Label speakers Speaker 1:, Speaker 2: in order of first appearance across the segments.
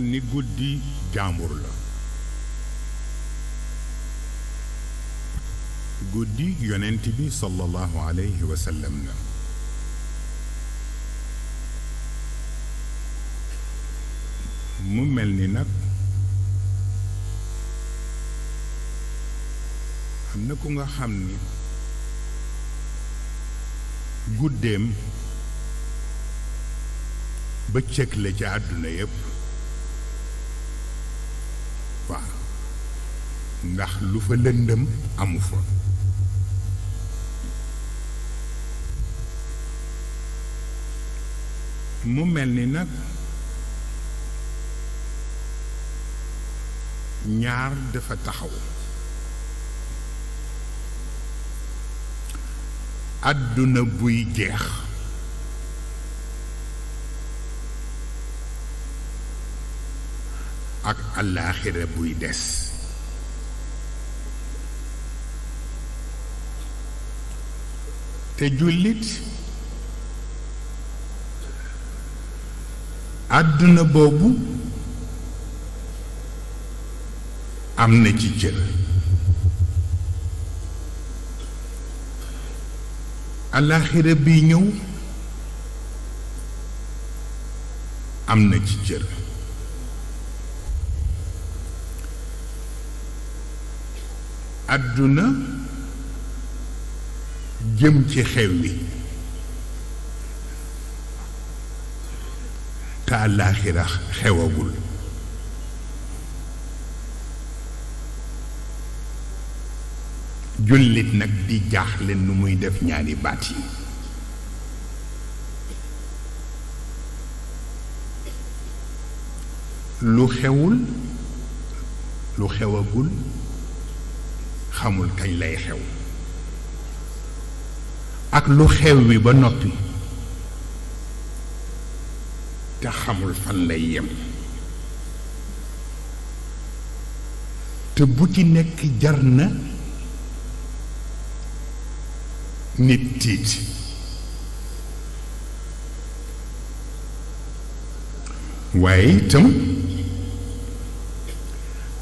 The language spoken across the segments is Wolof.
Speaker 1: ni guddi jaambur la guddi yonent bi sallallahu alayhi wa sallam la mu mel ni nag am na ku nga xam ni guddeem bëccëg la ci àdduna yépp waaw ndax lu fa lëndëm amu fa mu mel ni nag ñaar dafa taxaw àdduna buy jeex ak àllaaxira buy des te jullit àdduna boobu am na ci cër àllaaxira bi ñëw am na ci cër àdduna jëm ci xew wi te àllaaxira xewagul jullit nag di jaaxle nu muy def ñaari baat yi lu xewul lu xewagul xamul kañ lay xew ak lu xew wi ba noppi te xamul fan lay yem te bu ci nekk jar na nit tiit waaye itam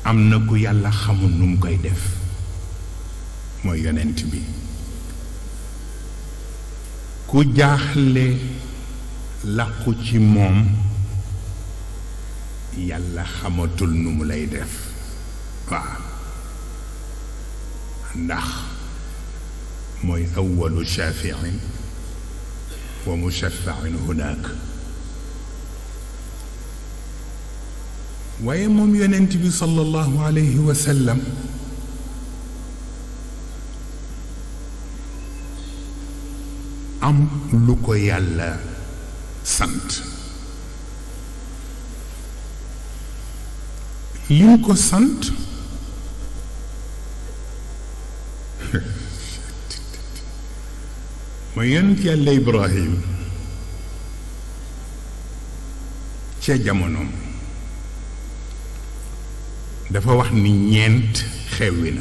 Speaker 1: am na ku yàlla xamul nu mu koy def mooy yonent bi ku jaaxle làqu ci moom yàlla xamatul nu mu lay def waaw ndax mooy awwalu shafiin wa mushaffain hunaak waaye moom yonent bi sallallahu alayhi wa sallam am lu ko yàlla sant li mu ko sant mooy yonent yàlla Ibrahim ca jamonoom dafa wax ni ñeent xewwi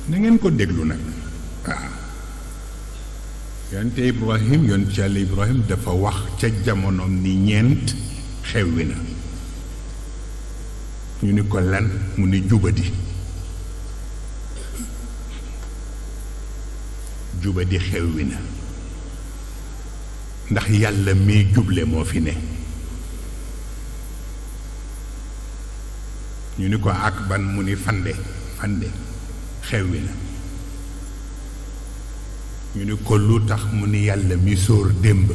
Speaker 1: na ngeen ko déglu nag waaw yonte Ibrahim yonte yàlla Ibrahim dafa wax ca jamonoom ni ñeent xewwi na ñu ni ko lan mu ni jubadi xewwi na ndax yàlla miy juble moo fi ne ñu ni ko ak ban mu ni fande xewwi na ñu ni ko lu tax mu ni yàlla mi sóor démb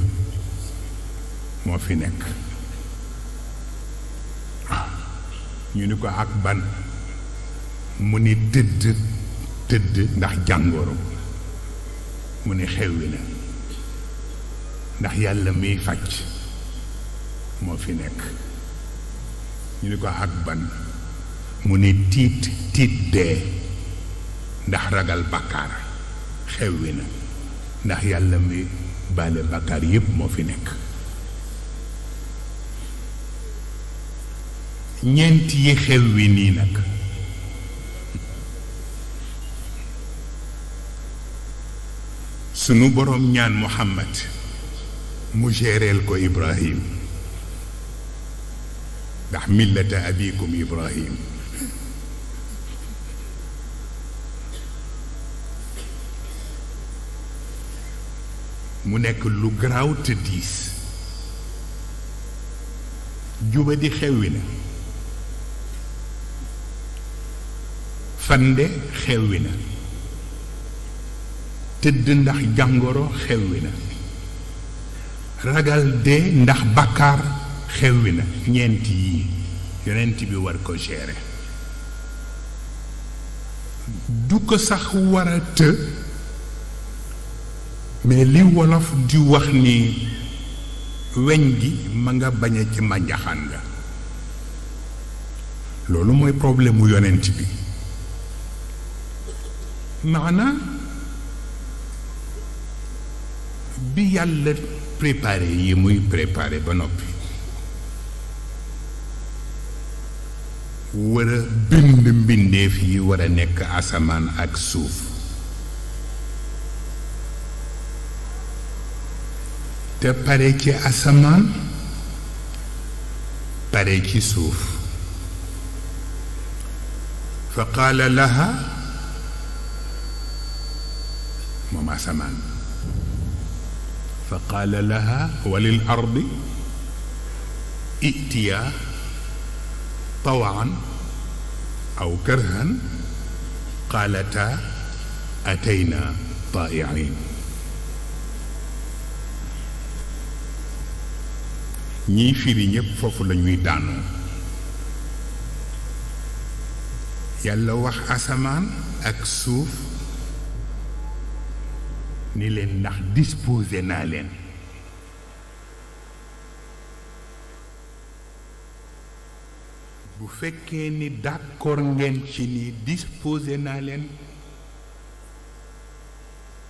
Speaker 1: moo fi nekk waaw ñu ni ko ak ban mu ni tëdd ndax jàngoro mu ni xewwi na ndax yàlla miy fàcc moo fi nekk ñu ni ko ak ban mu ni tiit dee ndax ragal bàkkaar xewwi na ndax yàlla mi baale bàkkaar yépp moo fi nekk ñeent yi xewwi nii nag sunu boroom ñaan Muhammad mu géreel ko Ibrahim ndax millata abikum Ibrahim mu nekk lu garaaw te diis juba di xewwi na fande xewwi na tëdd ndax jàngoro xewwi na ragal dee ndax bàkkaar xewwi na ñeenti yii yonent bi war ko gérer du ko sax war a të mais li wolof di wax ni weñ gi ma nga bañ a ci mànjaxaan nga loolu mooy problème mu yonent bi maana bi yàlla préparé yi muy préparé ba noppi war a bind mbindeef yi war a nekk asamaan ak suuf te pare ci asamaan pare ci suuf fa qaala laha moom asamaan fa qaala laha walil ardi itiya tawan aw karhan qaalata atayna taa'iin ñiy firi ñépp foofu la ñuy daanoo yàlla wax asamaan ak suuf ni leen ndax disposé naa leen bu fekkee ni d'accord ngeen ci ni disposé naa leen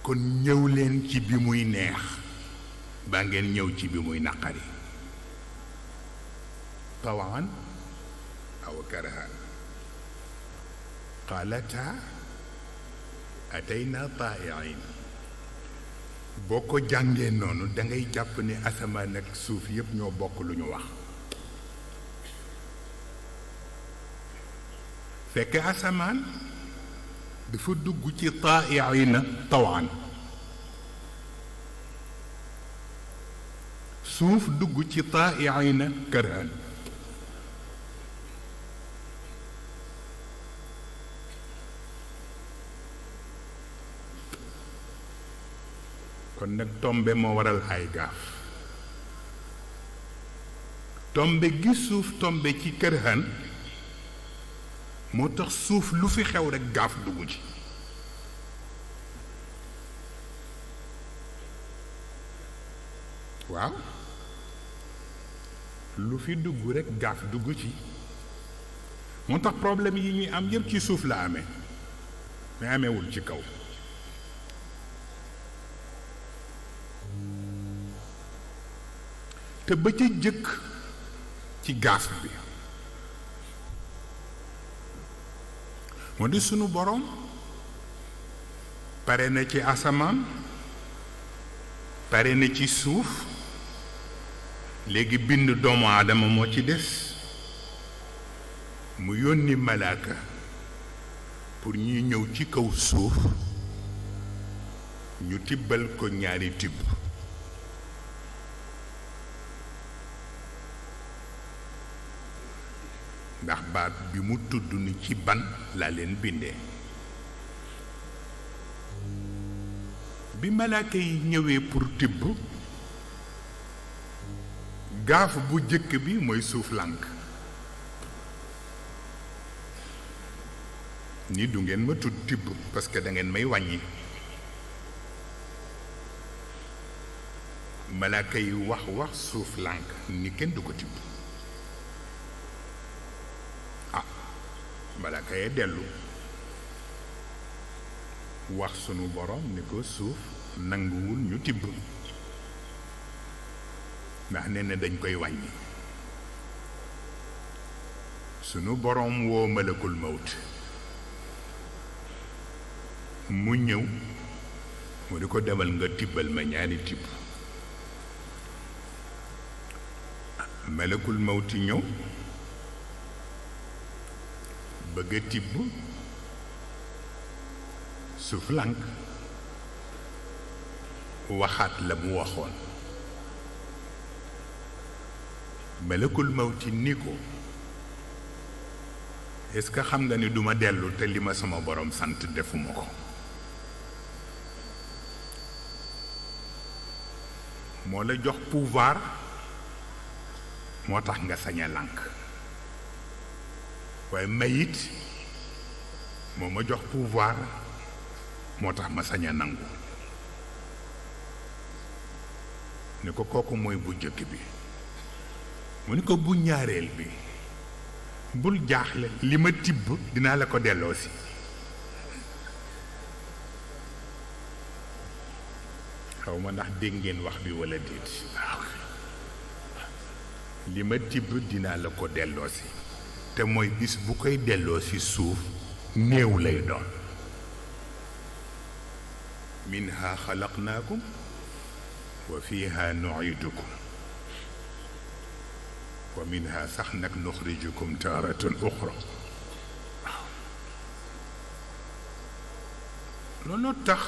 Speaker 1: kon ñëw leen ci bi muy neex ba ngeen ñëw ci bi muy naqari tawan aw karahan qaalata atayna taa'iin boo ko jàngee noonu dangay jàpp ni asamaan ak suuf yépp ñoo bokk lu ñu wax fekk asamaan dafa dugg ci taa'iina tawan suuf dugg ci taa'iina karhan kon nag tombe moo waral ay gaaf tombe gi suuf tombe ci kërhan moo tax suuf lu fi xew rekk gaaf dugg ci waaw lu fi dugg rekk gaaf dugg ci moo tax problème yi ñuy am yépp ci suuf la amee mais ameewul ci kaw te ba ca jëkk ci gaaf bi moo di sunu boroom pare na ci asamaan pare na ci suuf léegi bind doomu aadama moo ci des mu yónni malaaka pour ñuy ñëw ci kaw suuf ñu tibbal ko ñaari tibb ndax baat bi mu tudd ni ci ban laa leen bindee bi malaaka yi ñëwee pour tibb gaaf bu jëkk bi mooy suuf lànk ni du ngeen ma tudd tibb parce que da ngeen may wàññi malaaka yi wax suuf lànk ni kenn du ko tibb malaaka yee dellu wax sunu borom ni ko suuf nanguwul ñu tibb ndax nee na dañ koy wàññi sunu borom woo malakul mawt mu ñëw mu di ko demal nga tibbal ma ñaari tibb malakul mawti ñëw bëgg a tibb suuf lànk waxaat la mu waxoon malakul mawti ni ko est-ce que xam nga ni duma dellu te li ma sama borom sant defuma ko moo la jox pouvoir moo tax nga sañ a lànk waaye mayit moo ma jox pouvoir moo tax ma sañ a nangu ni ko kooku mooy bu jëkk bi mu ni ko bu ñaareel bi bul jaaxle li ma tibb dinaa la ko delloo si xaw ma ndax dégg ngeen wax bi walla déet li ma tibb dinaa la ko delloo si te mooy bis bu koy delloo si suuf néew lay doon minha xalaqnaakum wa fiha nuidukum wa minha sax nag nuxrijukum taaratan uxra waaw loolu tax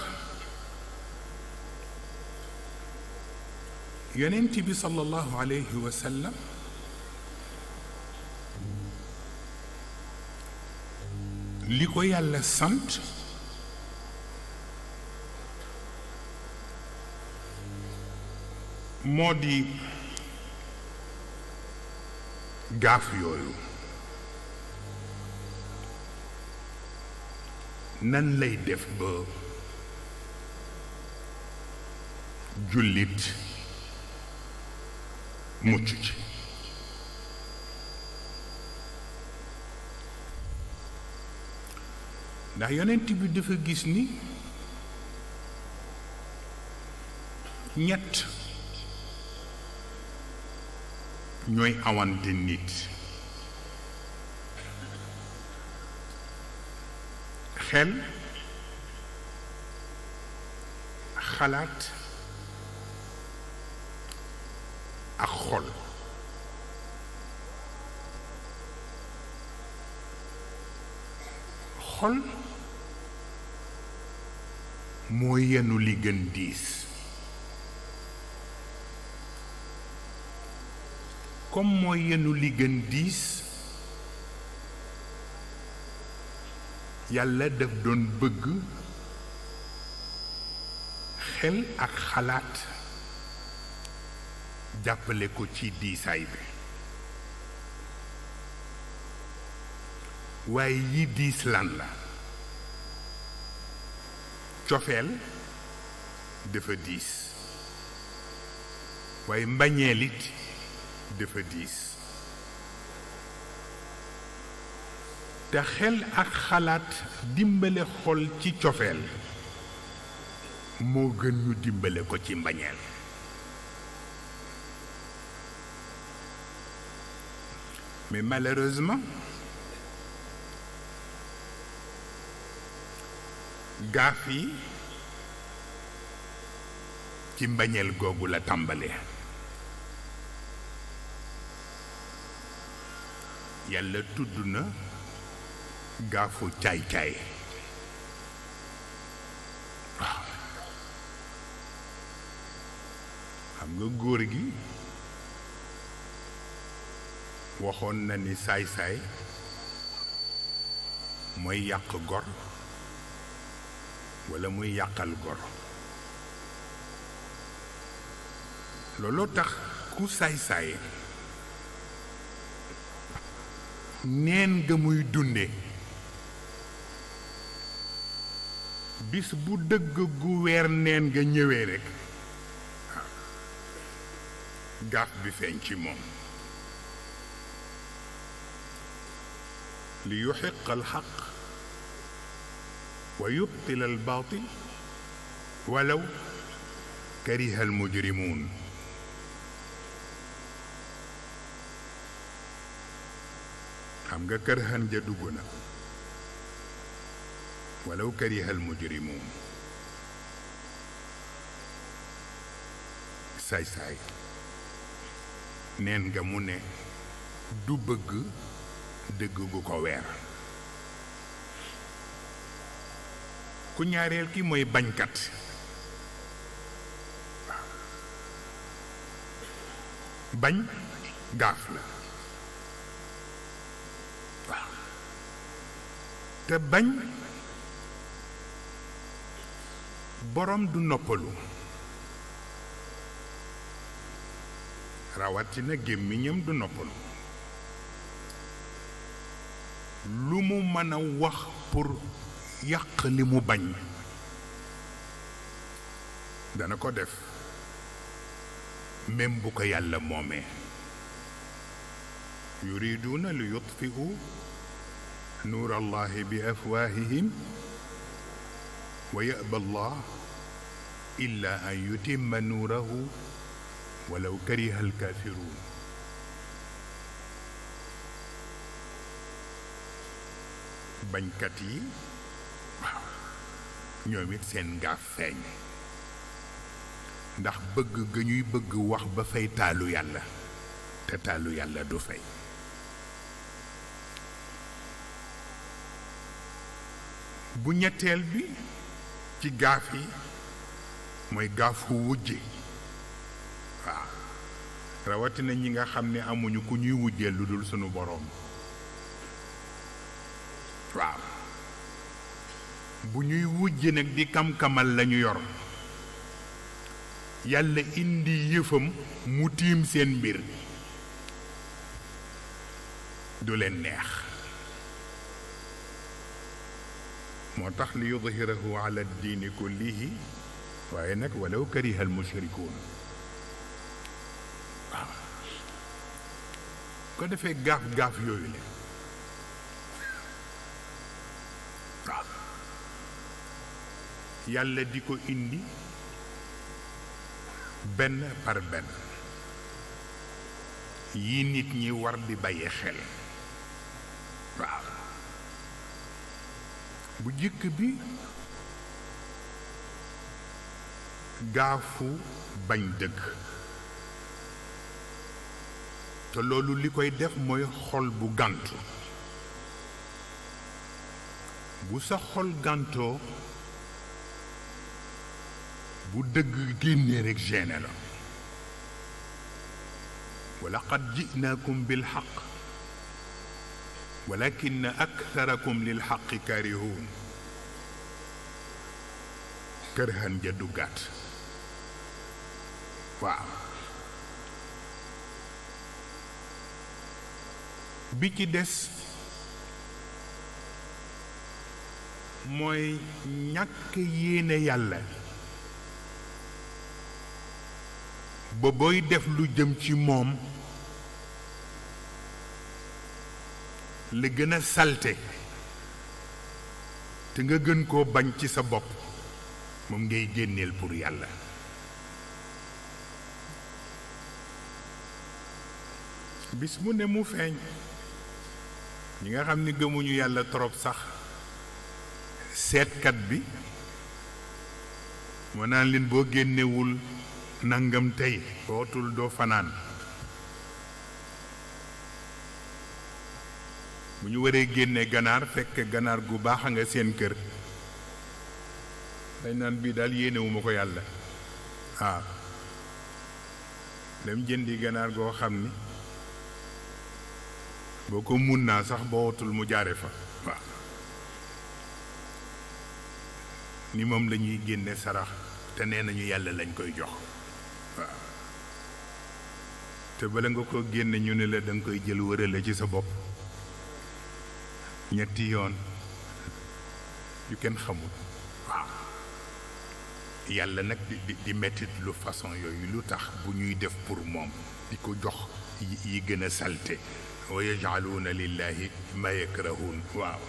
Speaker 1: yonent bi sallallahu alayhi wa sallam li ko yàlla sant moo di gaaf yooyu nan lay def ba jullit mucc ci ndax yonent bi dafa gis ni ñett ñooy awante nit xel xalaat ak xol xol moo yenu li gën diis comme moo yenu li gën diis yàlla daf doon bëgg xel ak xalaat jàppale ko ci diisaay bi waaye yi diis lan la cofeel dafa diis waaye mbañeel it dafa diis te xel ak xalaat dimbale xol ci cofeel moo gën ñu dimbale ko ci mbañeel mais malheureusement gaaf yi ci mbañeel googu la tàmbalee yàlla tudd na gaafu caay-caay waaw xam nga góor gi waxoon na ni saay-saay mooy yàq gor walla muy yàqal gor looloo tax ku saay-saay neen nga muy dunde bis bu dëgg gu weer neen nga ñëwee rekk gaaf bi feeñ ci moom li yuxiqa alxaq wa yubtila albaatil walaw kariha almujrimuun xam nga kërhan ja dugg na walaw kariha almujrimuun saay-saay neen nga mu ne du bëgg dëgg gu ko weer ku ñaareel ki mooy bañkat bañ gaaf la waaw te bañ borom du noppalu rawatina gémmiñam du noppalu lu mu mën a wax pour yàq li mu bañ dana ko def même bu ko yàlla moomee yuriduuna li yutfi'u nuur allahi bi afwaahihim wa ya'ba allah illa an yutimma nuurahu walaw kariha alkaafiruun bañkat yi waaw ñoom it seen ngaaf feeñ ndax bëgg ga ñuy bëgg wax ba fay taalu yàlla te taalu yàlla du fay bu ñetteel bi ci gaaf yi mooy gaafu wujje waaw rawatina ñi nga xam ne amuñu ku ñuy wujjee lu dul sunu boroom waaw bu ñuy wujje nag di kam-kamal lañu yor yàlla indi yëfam mu tiim seen mbir du leen neex moo tax li yudhirahu ala diini kullihi waaye nag walaw kariha al mushrikuun waaw ko defee gaaf yooyu le waaw yàlla di ko indi benn par benn yi nit ñi war di bàyyi xel waaw bu jëkk bi gaafu bañ dëgg te loolu li koy def mooy xol bu gàntu bu sa xol gàntoo bu dëgg génnee rek génne la wa laqad ji'naakum bil haqq walakinna aktharakum lil haqqi kaarihuun kërhan ja duggaat waaw bi ci des mooy ñàkk yéene yàlla ba booy def lu jëm ci moom la gën a salte te nga gën koo bañ ci sa bopp moom ngay génneel pour yàlla bis mu ne mu feeñ ñi nga xam ni gëmuñu yàlla trop sax seetkat bi moo naan leen boo génnewul nangam tey bootul doo fanaan bu ñu waree génne ganaar fekk ganaar gu baax a nga seen kër dañ naan bii daal yéenewuma ko yàlla waaw dem jëndi ganaar goo xam ni boo ko mun naa sax bootul mu jaare fa waaw ni moom la ñuy génne sarax te nee nañu yàlla lañ koy jox waaw te bala nga ko génne ñu ne la danga koy jël wërale ci sa bopp ñetti yoon yu kenn xamul waaw yàlla nag di mettit lu façon yooyu lu tax bu ñuy def pour moom di ko jox yi gën a salte wa yaj'aluuna lillahi ma yakrahuun waaw